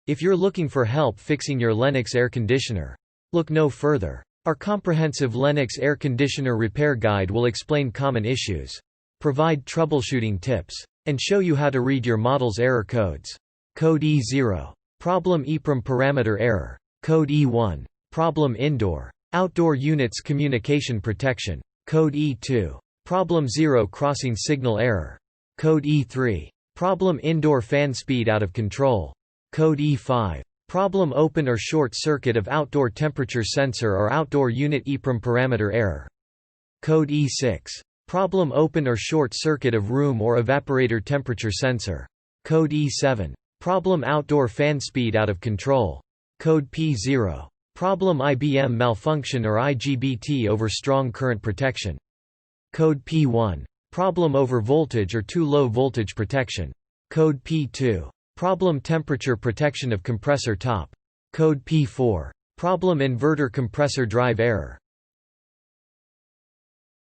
If you're looking for help fixing your Lennox air conditioner, look no further. Our comprehensive Lennox air conditioner repair guide will explain common issues, provide troubleshooting tips, and show you how to read your model's error codes. Code E0. Problem EEPROM parameter error. Code E1. Problem indoor-outdoor units communication protection. Code E2. Problem 0 crossing signal error. Code E3. Problem indoor fan speed out of control. Code E5. Problem open or short circuit of outdoor temperature sensor or outdoor unit EEPROM parameter error. Code E6. Problem open or short circuit of room or evaporator temperature sensor. Code E7. Problem outdoor fan speed out of control. Code P0. Problem IBM malfunction or IGBT over strong current protection. Code P1. Problem over voltage or too low voltage protection. Code P2. Problem temperature protection of compressor top. Code P4. Problem inverter compressor drive error.